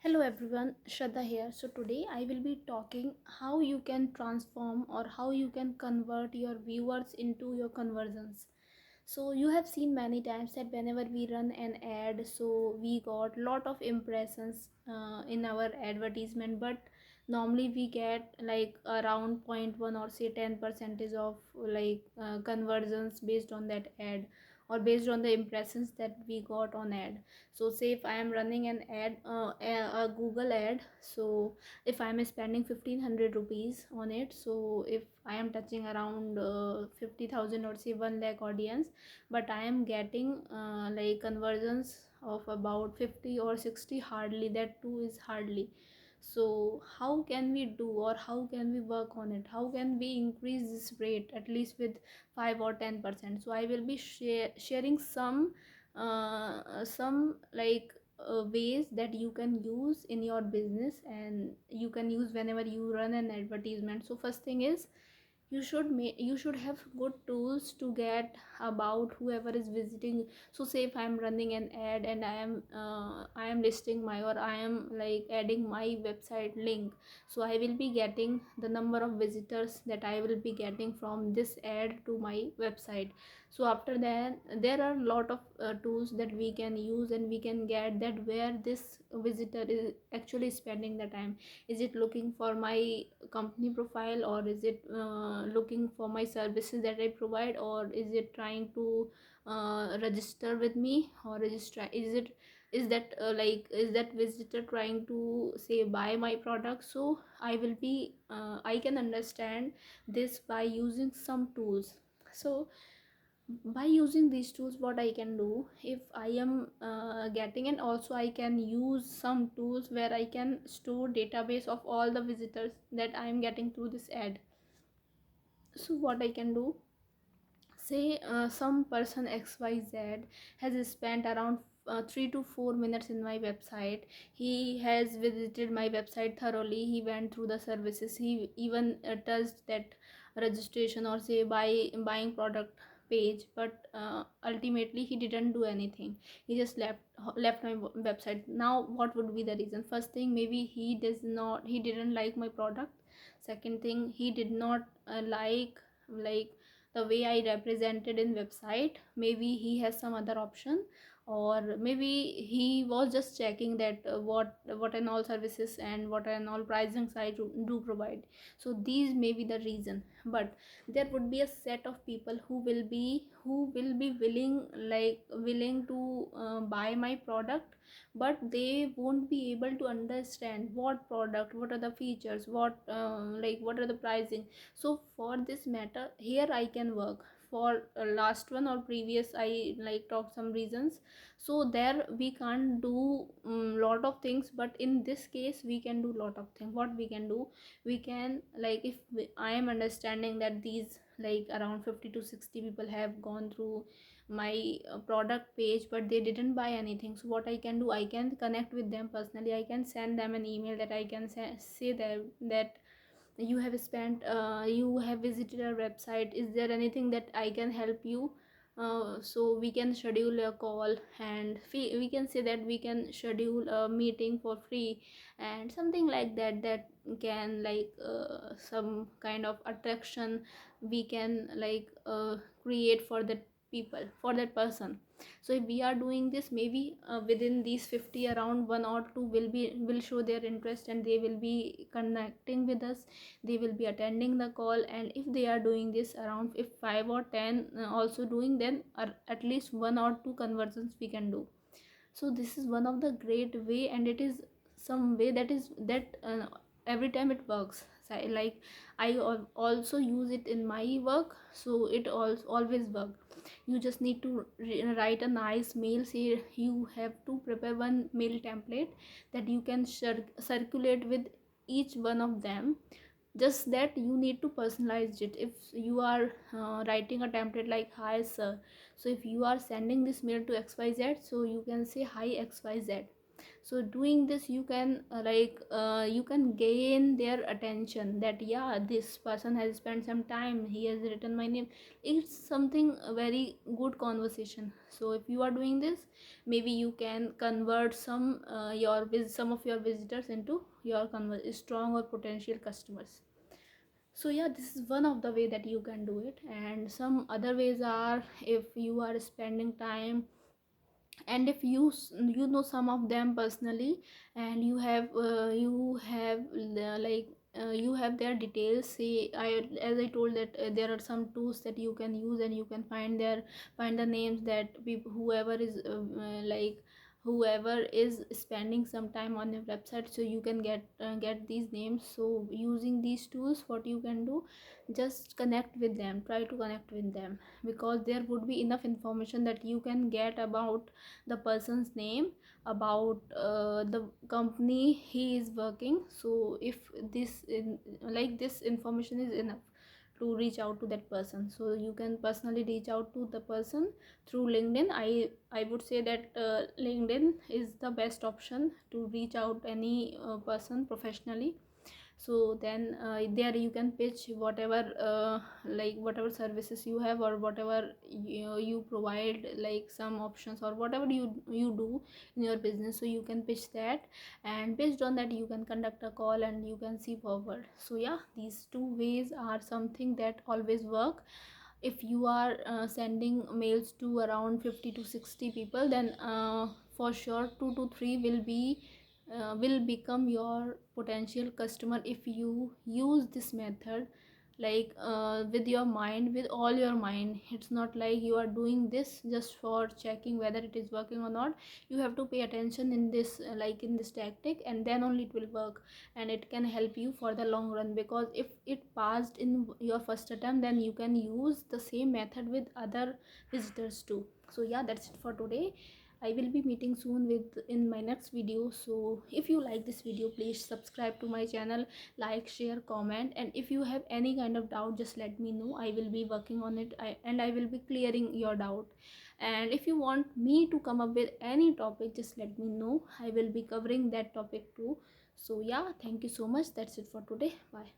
Hello everyone, Shraddha here. So today I will be talking how you can transform or how you can convert your viewers into your conversions. So you have seen many times that whenever we run an ad, so we got lot of impressions in our advertisement, but normally we get like around zero point 0.1 or say 10 percentage of conversions based on that ad or based on the impressions that we got on ad. So say if I am running an ad, a Google ad, so if I am spending 1500 rupees on it, so if I am touching around 50,000 or say 1 lakh audience, but I am getting like conversions of about 50 or 60, hardly, that too is hardly. So how can we do, or how can we work on it, how can we increase this rate at least with 5 or 10%? So I will be sharing some ways that you can use in your business and you can use whenever you run an advertisement. So first thing is, you should have good tools to get about whoever is visiting. So say if I am running an ad and I am listing my, or I am like adding my website link, so I will be getting the number of visitors that I will be getting from this ad to my website. So after that there are a lot of tools that we can use, and we can get that where this visitor is actually spending the time. Is it looking for my company profile, or is it looking for my services that I provide, or is it trying to register with me, or is that visitor trying to say buy my product? So I can understand this by using some tools. So by using these tools, what I can do, if I am getting, and also I can use some tools where I can store database of all the visitors that I am getting through this ad. So what I can do, say some person XYZ has spent around 3 to 4 minutes in my website. He has visited my website thoroughly, he went through the services, he even touched that registration or say buying product page, but ultimately he didn't do anything. He just left my website. Now what would be the reason? First thing, maybe he didn't like my product. Second thing, he did not like the way I represented in website. Maybe he has some other option, or maybe he was just checking that what and all services and what and all pricing I do provide. So these may be the reason. But there would be a set of people who will be willing to buy my product, but they won't be able to understand what product, what are the features, what are the pricing. So for this matter, here I can work. For last one or previous, I like talk some reasons. So there we can't do lot of things, but in this case we can do lot of things. What we can do, we can like, if I am understanding that these like around 50 to 60 people have gone through my product page, but they didn't buy anything. So what I can do, I can connect with them personally. I can send them an email that I can say that you have visited our website, is there anything that I can help you? So we can schedule a call, and we can say that we can schedule a meeting for free, and something like that, that can some kind of attraction we can create for that people, for that person. So if we are doing this, maybe within these 50, around one or two will show their interest, and they will be connecting with us, they will be attending the call. And if they are doing this, around if 5 or 10 also doing, then at least one or two conversions we can do. So this is one of the great way, and it is some way that is that every time it works. So also use it in my work, so it always work. You just need to write a nice mail. Say you have to prepare one mail template that you can circulate with each one of them. Just that you need to personalize it. If you are writing a template like hi sir, so if you are sending this mail to XYZ, so you can say hi XYZ. So doing this, you can you can gain their attention, that yeah, this person has spent some time, he has written my name. It's something very good conversation. So if you are doing this, maybe you can convert some of your visitors into your strong or potential customers. So yeah, this is one of the way that you can do it. And some other ways are, if you are spending time, and if you know some of them personally, and you have their details. Say, as I told that there are some tools that you can use, and you can find the names that people, whoever is spending some time on your website, so you can get these names. So using these tools, what you can do, just connect with them, try to connect with them, because there would be enough information that you can get about the person's name, about the company he is working. So if this information is enough to reach out to that person, so you can personally reach out to the person through LinkedIn. I would say that LinkedIn is the best option to reach out any person professionally. So then there you can pitch whatever services you have, or whatever you provide, like some options or whatever you do in your business. So you can pitch that, and based on that you can conduct a call and you can see forward. So yeah, these two ways are something that always work. If you are sending mails to around 50 to 60 people, then for sure 2 to 3 will become your potential customer, if you use this method with your mind, with all your mind. It's not like you are doing this just for checking whether it is working or not. You have to pay attention in this in this tactic, and then only it will work, and it can help you for the long run. Because if it passed in your first attempt, then you can use the same method with other visitors too. So yeah, that's it for today. I will be meeting soon with in my next video. So if you like this video, please subscribe to my channel, like, share, comment, and if you have any kind of doubt, just let me know. I will be working on it, and I will be clearing your doubt. And if you want me to come up with any topic, just let me know. I will be covering that topic too. So yeah, thank you so much. That's it for today. Bye.